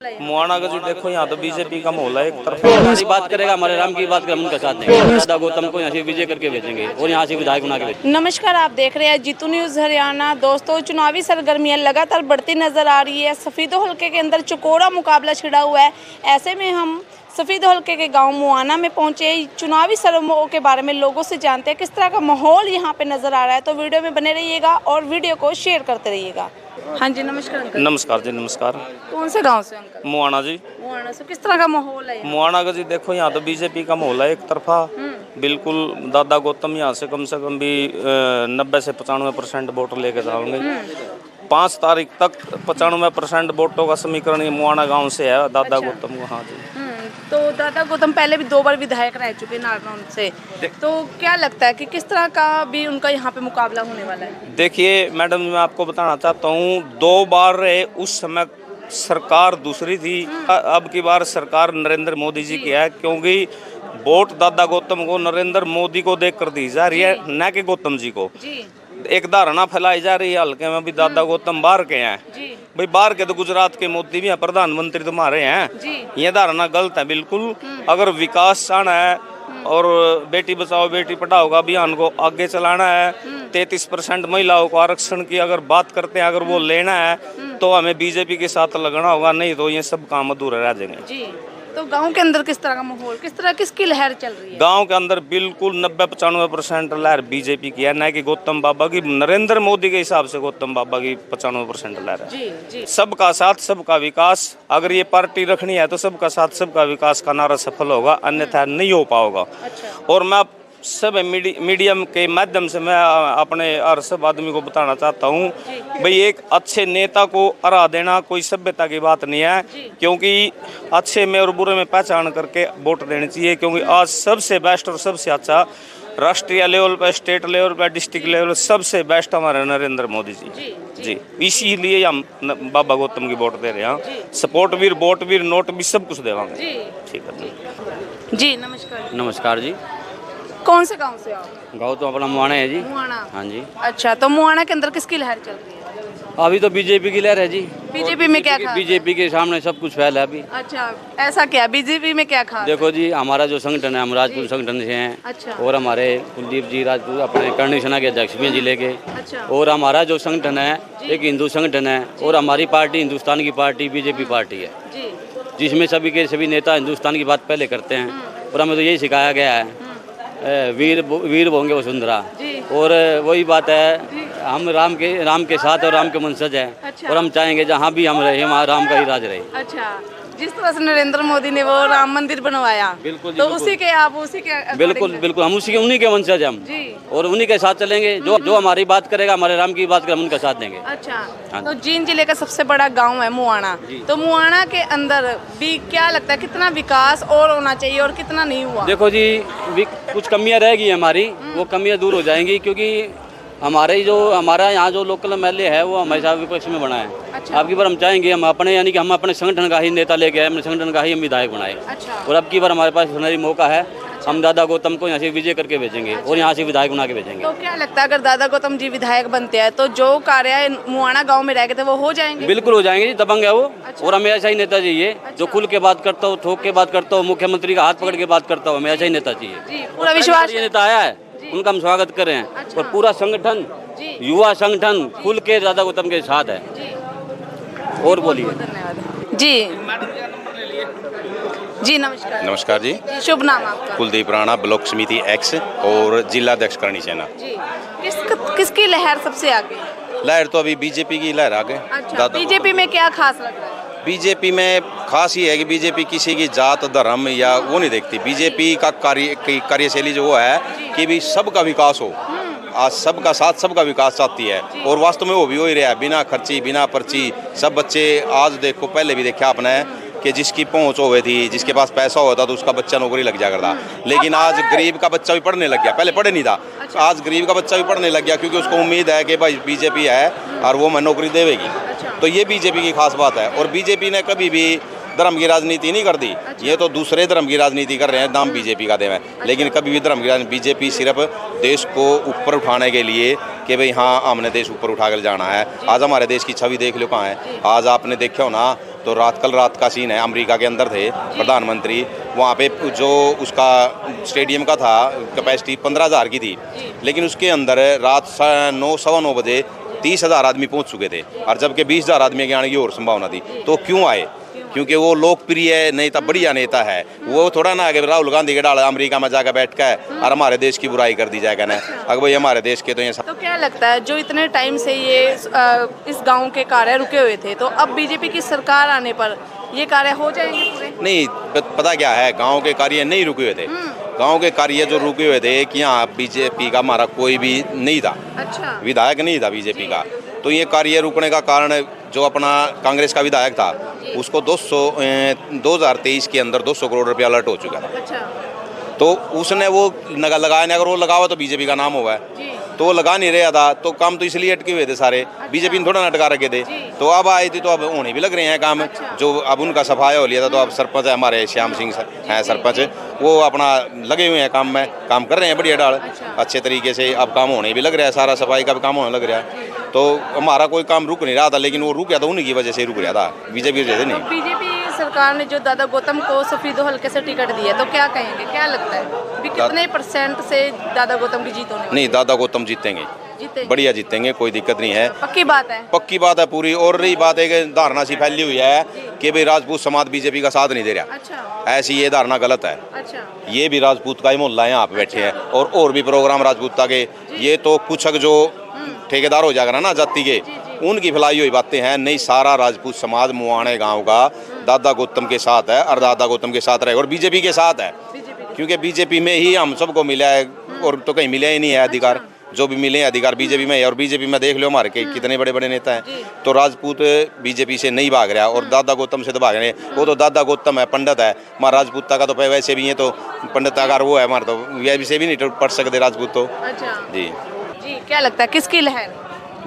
मुआना का जो देखो यहाँ तो बीजेपी का माहौल है। एक तरफ हमारी बात करेगा, हमारे राम की बात करेगा, हम उनका साथ देंगे। दादा गौतम को यहाँ से विजय करके भेजेंगे और यहाँ से विधायक बना के भेजेंगे। नमस्कार, आप देख रहे हैं जीतू न्यूज़ हरियाणा। दोस्तों, चुनावी सरगर्मियां लगातार बढ़ती नजर आ रही है। सफीदो हल्के के अंदर चकोरा मुकाबला छिड़ा हुआ है। ऐसे में हम सफीदो हल्के के गांव मुआना में पहुंचे, चुनावी सरगर्मियों के बारे में लोगों से जानते हैं किस तरह का माहौल यहां पे नजर आ रहा है। तो वीडियो में बने रहिएगा और वीडियो को शेयर करते रहिएगा। हाँ जी, नमस्कार अंकल। नमस्कार जी, नमस्कार। कौन से गाँव से अंकल? मुआना जी। मुआना से किस तरह का माहौल है? मुआना का जी देखो यहाँ तो बीजेपी का माहौल है। एक तरफा बिल्कुल दादा गौतम यहाँ से कम भी 90 से 95% वोट लेके जाओगे। 5 तारीख तक 95% वोटों का समीकरण ये मुआना गांव से है दादा गौतम को। हाँ जी। तो दादा गौतम पहले भी 2 बार विधायक रह चुके हैं नारनौल से, तो क्या लगता है कि किस तरह का भी उनका यहाँ पे मुकाबला होने वाला है? देखिए मैडम, मैं आपको बताना चाहता हूँ, 2 बार रहे, उस समय सरकार दूसरी थी। अब की बार सरकार नरेंद्र मोदी जी की है, क्योंकि वोट दादा गौतम को नरेंद्र मोदी को देख कर दी जा रही है, न कि गौतम जी को। एक धारणा फैलाई जा रही है हल्के में भी दादा गौतम बाहर के हैं। भाई बाहर के तो गुजरात के मोदी भी हैं, प्रधानमंत्री तुम्हारे हैं। ये धारणा गलत है बिल्कुल। अगर विकास आना है और बेटी बचाओ बेटी पढ़ाओ का अभियान को आगे चलाना है, 33% महिलाओं को आरक्षण की अगर बात करते हैं, अगर वो लेना है तो हमें बीजेपी के साथ लगना होगा, नहीं तो ये सब काम अधूरे रह जाएंगे। तो गांव के अंदर किस तरह का माहौल, किस तरह किसकी लहर चल रही है? गांव के अंदर बिल्कुल 90-95% लहर बीजेपी की है, न कि गौतम बाबा की। नरेंद्र मोदी के हिसाब से गौतम बाबा की 95% लहर है। सबका साथ सबका विकास, अगर ये पार्टी रखनी है तो सबका साथ सबका विकास का नारा सफल होगा, अन्यथा नहीं हो पाएगा। और मैं सब मीडियम के माध्यम से मैं अपने हर सब आदमी को बताना चाहता हूँ, भाई एक अच्छे नेता को हरा देना कोई सभ्यता की बात नहीं है, क्योंकि अच्छे में और बुरे में पहचान करके वोट देनी चाहिए। क्योंकि आज सबसे बेस्ट और सबसे अच्छा राष्ट्रीय लेवल पर, स्टेट लेवल पर, डिस्ट्रिक्ट लेवल सबसे बेस्ट हमारे नरेंद्र मोदी जी। इसीलिए हम बाबा गौतम की वोट दे रहे हैं। सपोर्ट भी, वोट भी, नोट भी, सब कुछ देवांगे। ठीक है जी। नमस्कार। नमस्कार जी। कौन से गांव से आप? गाँव तो अपना मुआना है जी। मुआना। हाँ जी। अच्छा, तो मुआना के अंदर किसकी लहर चल रही है? अभी तो बीजेपी की लहर है जी। बीजेपी में क्या खास? बीजेपी के सामने सब कुछ फैल है अभी। अच्छा, ऐसा क्या बीजेपी में क्या खास? देखो जी, हमारा जो संगठन है, हम राजपूत संगठन से हैं। अच्छा। और हमारे कुलदीप जी राजपूत अपने करणी सेना के अध्यक्ष भी हैं जिले के। अच्छा। और हमारा जो संगठन है एक हिंदू संगठन है, और हमारी पार्टी हिंदुस्तान की पार्टी बीजेपी पार्टी है, जिसमें सभी के सभी नेता हिंदुस्तान की बात पहले करते हैं। और हमें तो यही सिखाया गया है, वीर होंगे वसुंधरा। और वही बात है, हम राम के साथ और राम के वंशज हैं। अच्छा। और हम चाहेंगे जहाँ भी हम रहे वहाँ राम का ही राज रहे। अच्छा, जिस तरह से नरेंद्र मोदी ने वो राम मंदिर बनवाया, बिल्कुल तो उसी के आप उसी के बिल्कुल हम उन्हीं के वंशज हम जी। और उन्हीं के साथ चलेंगे। जो हमारी बात करेगा, हमारे राम की बात करेगा, हम उनका साथ देंगे। अच्छा। तो जींद जिले का सबसे बड़ा गांव है मुआना, तो मुआना के अंदर भी क्या लगता है कितना विकास और होना चाहिए और कितना नहीं हुआ? देखो जी, कुछ कमियां रहेगी हमारी, वो कमियां दूर हो जाएंगी, क्योंकि हमारा यहाँ जो लोकल एमएलए है वो हमेशा विपक्ष में बना है। अच्छा। अब की बार हम चाहेंगे, हम अपने यानी कि हम अपने संगठन का ही नेता लेके आए, अपने संगठन का ही हम विधायक बनाए। अच्छा। और अब की बार हमारे पास सुनहरी मौका है। अच्छा। हम दादा गौतम को यहाँ से विजय करके भेजेंगे। अच्छा। और यहाँ से विधायक बना के भेजेंगे। तो क्या लगता है अगर दादा गौतम जी विधायक बनते हैं तो जो कार्य मुआना गाँव में रह गए थे वो हो जाएंगे? बिल्कुल हो जाएंगे जी, दबंग है वो। अच्छा। और हमें ऐसा ही नेता चाहिए। अच्छा। जो खुल के बात करता हो, ठोक के बात करता हो, मुख्यमंत्री का हाथ पकड़ के बात करता हो, हमें ऐसा ही नेता चाहिए। पूरा विश्वास ये नेता आया है, उनका हम स्वागत कर रहे हैं। अच्छा। और पूरा संगठन, युवा संगठन खुल के दादा गौतम के साथ है। और बोलिए। जी जी। नमस्कार। नमस्कार जी। शुभ नाम आपका? कुलदीप राणा, ब्लॉक समिति एक्स और जिला अध्यक्ष करणी सेना। किसकी लहर सबसे आगे? लहर तो अभी बीजेपी की लहर आ गई। अच्छा। बीजेपी में क्या खास लग रहा है? बीजेपी में खास ही है कि बीजेपी किसी की जात धर्म या वो नहीं देखती। बीजेपी का कार्यशैली जो है कि भी सबका विकास हो, आज सबका साथ सबका विकास चाहती है। और वास्तव में वो भी हो ही रहा है, बिना खर्ची बिना पर्ची। सब बच्चे आज देखो, पहले भी देखा आपने कि जिसकी पहुंच हो गई थी, जिसके पास पैसा होता तो उसका बच्चा नौकरी लग जाया करता, लेकिन आज गरीब का बच्चा भी पढ़ने लग गया। पहले पढ़े नहीं था, आज गरीब का बच्चा भी पढ़ने लग गया, क्योंकि उसको उम्मीद है कि भाई बीजेपी है और वो मैं नौकरी देवेगी। तो ये बीजेपी की खास बात है। और बीजेपी ने कभी भी धर्म की राजनीति नहीं कर दी। ये तो दूसरे धर्म की राजनीति कर रहे हैं, नाम बीजेपी का देव है, लेकिन कभी भी धर्म की राजनीति, बीजेपी सिर्फ देश को ऊपर उठाने के लिए कि भाई हाँ हमने देश ऊपर उठा कर जाना है। आज हमारे देश की छवि देख लो कहाँ है। आज आपने देखा हो ना तो कल रात का सीन है, अमेरिका के अंदर थे प्रधानमंत्री, वहाँ पे जो उसका स्टेडियम का था कैपेसिटी 15,000 की थी, लेकिन उसके अंदर रात 9 बजे 30,000 आदमी पहुँच चुके थे, और जबकि 20,000 आदमी के आने की और संभावना थी। तो क्यों आए? क्योंकि वो लोकप्रिय नेता, बढ़िया नेता है। वो थोड़ा ना आगे राहुल गांधी के डाल अमेरिका में जाकर बैठ कर और हमारे देश की बुराई कर दी जाएगा ना। अगर भाई हमारे देश के तो ये तो क्या लगता है जो इतने टाइम से ये इस गांव के कार्य रुके हुए थे, तो अब बीजेपी की सरकार आने पर ये कार्य हो जाएंगे पूरे? नहीं, पता क्या है, गांव के कार्य नहीं रुके हुए थे। गांव के कार्य जो रुके हुए थे कि यहाँ बीजेपी का हमारा कोई भी नहीं था, अच्छा, विधायक नहीं था बीजेपी का। तो ये कार्य रुकने का कारण जो अपना कांग्रेस का विधायक था उसको 2023 के अंदर 200 करोड़ रुपया अलर्ट हो चुका था। अच्छा, तो उसने वो लगाया नहीं। अगर वो लगावा तो बीजेपी का नाम होगा, तो वो लगा नहीं रहा था। तो काम तो इसलिए अटके हुए थे सारे, बीजेपी ने थोड़ा अटका रखे थे। तो अब आए थे तो अब होने भी लग रहे हैं काम। जो अब उनका सफाया हो लिया था, तो अब सरपंच है हमारे श्याम सिंह हैं सरपंच, वो अपना लगे हुए हैं काम में, काम कर रहे हैं बढ़िया डाल अच्छे तरीके से। अब काम होने भी लग रहा है, सारा सफाई का भी काम होने लग रहा है। तो हमारा कोई काम रुक नहीं रहा था, लेकिन वो रुक गया था उन्हीं की वजह से रुक रहा था, बीजेपी की वजह से नहीं। बीजेपी सरकार ने जो दादा गौतम को सफीदो हल्के से टिकट दिया, तो क्या कहेंगे, क्या लगता है भी कितने % से दादा गौतम की जीत होने वाली? नहीं, दादा गौतम जीतेंगे, बढ़िया जीतेंगे, कोई दिक्कत नहीं है। पक्की बात है, पक्की बात है पूरी। और रही बात है कि धारणा सी फैली हुई है कि भाई राजपूत समाज बीजेपी का साथ नहीं दे रहा। अच्छा, ऐसी ये धारणा गलत है। अच्छा, ये भी राजपूत का ही मोहल्ला है, यहाँ पे बैठे हैं, और भी प्रोग्राम राजपूता के। ये तो कुछ जो ठेकेदार हो जाएगा ना जाति के, उनकी फैलाई हुई बातें हैं। नहीं, सारा राजपूत समाज मुआने गांव का दादा गौतम के साथ है, और दादा गौतम के साथ रहेगा, और बीजेपी के साथ है। क्योंकि बीजेपी में ही हम सबको मिला है, और तो कहीं मिला ही नहीं है अधिकार। जो भी मिले अधिकार बीजेपी में है, और बीजेपी में देख लो हमारे के कितने बड़े बड़े नेता हैं। तो राजपूत बीजेपी से नहीं भाग रहा, और दादा गौतम से तो भाग रहे हैं। वो तो दादा गौतम है, पंडित है। हमारा राजपूता का तो वैसे भी है, तो पंडिताकार वो है हमारा, तो वैसे भी नहीं पढ़ सकते राजपूत तो। अच्छा जी जी, क्या लगता है किसकी लहर?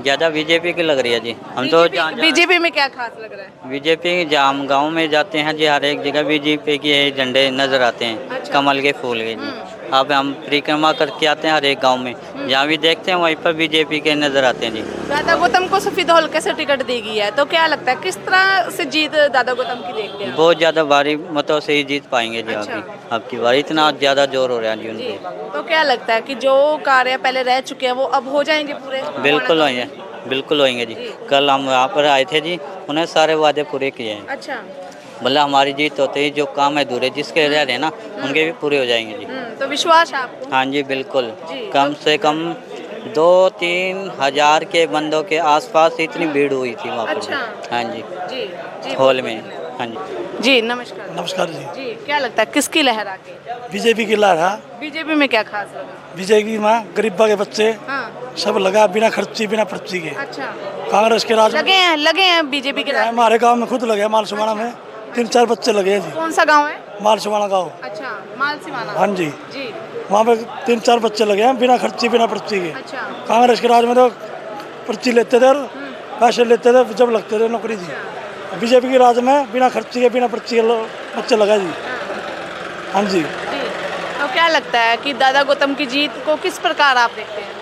ज़्यादा बीजेपी की लग रही है जी। हम तो बीजेपी में क्या खास लग रहा है? बीजेपी जाम गांव में जाते हैं जी, हर एक जगह बीजेपी के झंडे नजर आते हैं। अच्छा। कमल के फूल के जी। अब हम परिक्रमा करके आते हैं हर एक गांव में, जहाँ भी देखते हैं वहीं पर बीजेपी के नजर आते हैं जी। दादा गौतम को सफीदो हल्के से टिकट दी गई है, तो क्या लगता है किस तरह से जीत दादा गौतम की देखते हैं? बहुत ज़्यादा भारी मतों से ही जीत पाएंगे जी। अच्छा। आपकी बारी इतना ज़्यादा जोर हो रहा है जी जी, उनको। तो क्या लगता है कि जो कार्य पहले रह चुके हैं वो अब हो जाएंगे पूरे? बिल्कुल होंगे, बिल्कुल होंगे जी। कल हम यहाँ पर आए थे जी, उन्हें सारे वादे पूरे किए हैं। अच्छा, मतलब हमारी जीत होते ही जो काम है अधूरे जिसके रह रहे ना, उनके भी पूरे हो जाएंगे जी। तो विश्वास है आपको? हाँ जी बिल्कुल। जी। कम से कम 2-3 हज़ार के बंदों के आसपास इतनी भीड़ हुई थी वहाँ पर। अच्छा। हाँ जी, जी जी, हॉल में। हाँ जी जी, नमस्कार। नमस्कार जी। जी, क्या लगता है किसकी लहर आगे? बीजेपी की लहर है। बीजेपी में क्या खास लगा? बीजेपी में गरीबा के बच्चे हाँ, सब लगा, बिना खर्ची बिना पर्ची के। अच्छा, कांग्रेस के राज लगे हैं बीजेपी के राज। हमारे गांव में खुद लगे, मालसुमाना में 3-4 बच्चे लगे हैं जी। कौन सा गांव है? मालसुमाना गाँव। अच्छा, मालसीवाना। हाँ जी, जी, वहाँ पे 3-4 बच्चे लगे हैं बिना खर्ची बिना पर्ची के। अच्छा, कांग्रेस के राज में तो पर्ची लेते थे और पैसे लेते थे जब लगते थे नौकरी जी। बीजेपी के राज में बिना खर्ची के बिना पर्ची के बच्चे लगा जी। हाँ जी। जी, तो क्या लगता है कि दादा गौतम की जीत को किस प्रकार आप देखते हैं?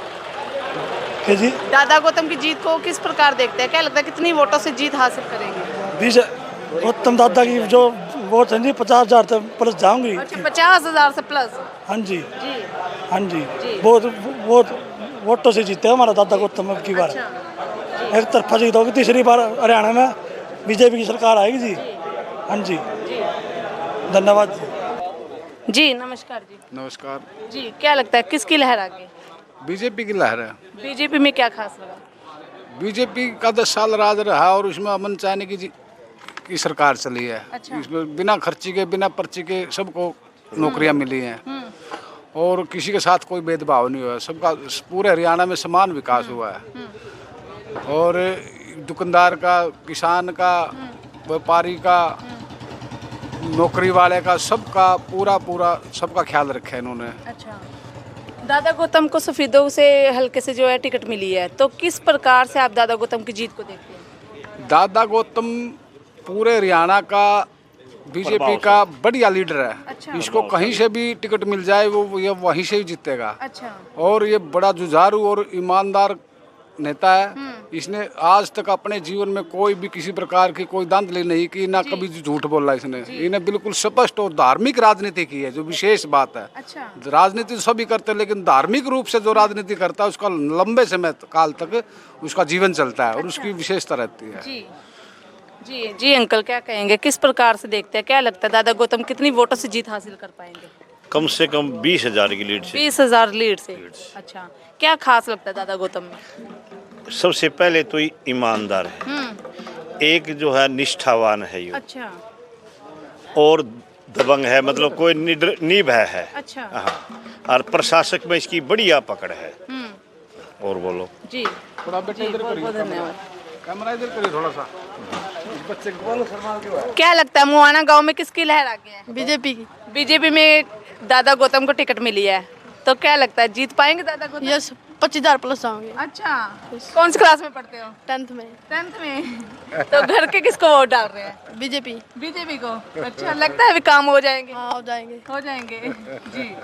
क्या जी? दादा गौतम की जीत को किस प्रकार देखते हैं? क्या लगता है कितनी वोटों से जीत हासिल करेंगे? गौतम दादा की जो वोट है जी 50,000 तक प्लस जाऊंगी। अच्छा, 50,000 से प्लस। हाँ जी, जी, हाँ जी, जी। बहुत वोटों से जीते हमारा दादा गौतम अब की बार। अच्छा, एक तरफा जीत होगी, तीसरी बार हरियाणा में बीजेपी की सरकार आएगी जी। हाँ जी, धन्यवाद जी। जी, नमस्कार जी। नमस्कार। जी, क्या लगता है किसकी लहर आगे? बीजेपी की लहर है। बीजेपी में क्या खास लगा? बीजेपी का 10 साल राज रहा और उसमें अमन चाहने की सरकार चली है। अच्छा। इसमें बिना खर्ची के बिना पर्ची के सबको नौकरियां मिली हैं, और किसी के साथ कोई भेदभाव नहीं हुआ। सबका पूरे हरियाणा में समान विकास हुआ है, और दुकानदार का, किसान का, व्यापारी का, नौकरी वाले का, सबका पूरा सबका ख्याल रखा है इन्होंने। अच्छा, दादा गौतम को सफीदों से हल्के से जो है टिकट मिली है, तो किस प्रकार से आप दादा गौतम की जीत को देखते हैं? दादा गौतम पूरे हरियाणा का बीजेपी का बढ़िया लीडर है। अच्छा। इसको कहीं से भी टिकट मिल जाए वो ये वहीं से ही जीतेगा। अच्छा। और ये बड़ा जुझारू और ईमानदार नेता है। इसने आज तक अपने जीवन में कोई भी किसी प्रकार की कोई धांधली नहीं की, ना कभी झूठ बोला इसने। इन्हें बिल्कुल स्पष्ट और धार्मिक राजनीति की है, जो विशेष बात है। अच्छा। राजनीति तो सभी करते हैं, लेकिन धार्मिक रूप से जो राजनीति करता है उसका लंबे समय काल तक उसका जीवन चलता है और उसकी विशेषता रहती है। जी जी जी अंकल क्या कहेंगे, किस प्रकार से देखते हैं, क्या लगता है दादा गौतम कितनी वोटों से जीत हासिल कर पाएंगे? कम से कम 20,000 की लीड से। 20,000 लीड से। अच्छा, क्या खास लगता है दादा गौतम में? सबसे पहले तो ईमानदार है, एक जो है निष्ठावान है ये, अच्छा। और दबंग है, मतलब कोई निर्भय है। अच्छा। हाँ, और प्रशासक में इसकी बढ़िया पकड़ है। और बोलो जी थोड़ा बेटा इधर बहुत बहुत धन्यवाद। कैमरा इधर करिए थोड़ा सा, बच्चे को बोलो शर्मा क्यों है? क्या लगता है मुआना गांव में किसकी लहर आ गई है? बीजेपी की। बीजेपी में दादा गौतम को टिकट मिली है, तो क्या लगता है जीत पाएंगे दादा गौतम? यस, 25,000 प्लस आएंगे। अच्छा, कौन सी क्लास में पढ़ते हो? 10th में। 10th में। तो घर के किसको वोट डाल रहे हैं? बीजेपी। बीजेपी को। अच्छा, लगता है अभी काम हो जाएंगे? हाँ, हो जाएंगे। हो जाएंगे जी।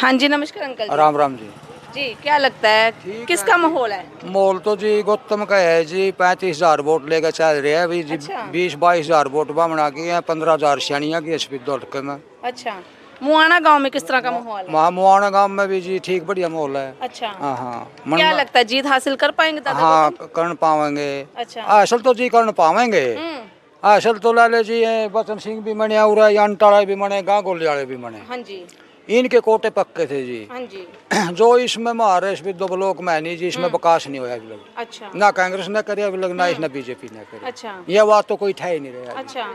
हाँ जी, नमस्कार अंकल जी। राम राम जी। जी क्या लगता है किसका माहौल है? मोल तो जी गौतम का है जी। 35,000 वोट लेकर चल रहे हैं अभी जी। अच्छा। 20-22,000 वोट बामणा की है, 15,000 सैनिया की एसपी दौड़ में। अच्छा, मुआना गांव में किस तरह का माहौल है? मुआना गांव में भी जी ठीक बढ़िया माहौल है। अच्छा। हाँ हाँ। क्या लगता है जीत हासिल कर पाएंगे दादा हाँ, गौतम? कर पाएंगे। अच्छा। असल तो जी कर पाएंगे। असल तो लाले जी है, बचन सिंह भी मने और अंटाड़ा भी मने, गांगोली वाले भी मने। हाँ जी। इनके कोटे पक्के थे जी। हाँ जी। जो इसमें मारे इस दो ब्लॉक में नहीं जी, इसमें विकास नहीं होया अभी लग। अच्छा। ना कांग्रेस ने करे अभी लग, ना इसने बीजेपी ने करे। अच्छा। ये बात तो कोई ठह ही नहीं रहा। अच्छा,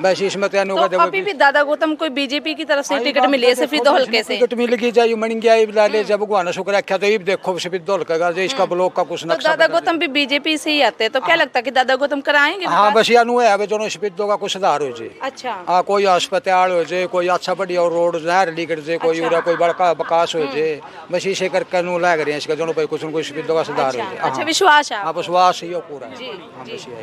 बस इसमें तो तो अभी भी दादा गौतम को बीजेपी की तरफ से टिकट मिली है सफीदो हल्के से? टिकट मिल गई जाए मण गया लाले जब गुआना शुक्र रखा तो ये देखो सफीदो हल्का का जो इसका ब्लॉक का कुछ तो नक्शा। दादा गौतम भी बीजेपी से ही आते हैं, तो क्या लगता है कि दादा गौतम कराएंगे? हाँ बस या नु है जो सफीदो का कुछ सुधार हो जाए। अच्छा। हाँ, कोई अस्पताल हो जाए, कोई अच्छा बढ़िया रोड नहर निकल जाए, कोई अच्छा। कोई बड़का विकास हो जाए, बस इसे करके नु लग रहे हैं इसका जो कुछ न कुछ सफीदो का सुधार हो जाए। अच्छा, विश्वास है हाँ, विश्वास ही पूरा है। जी, हाँ, जी। बस ये है।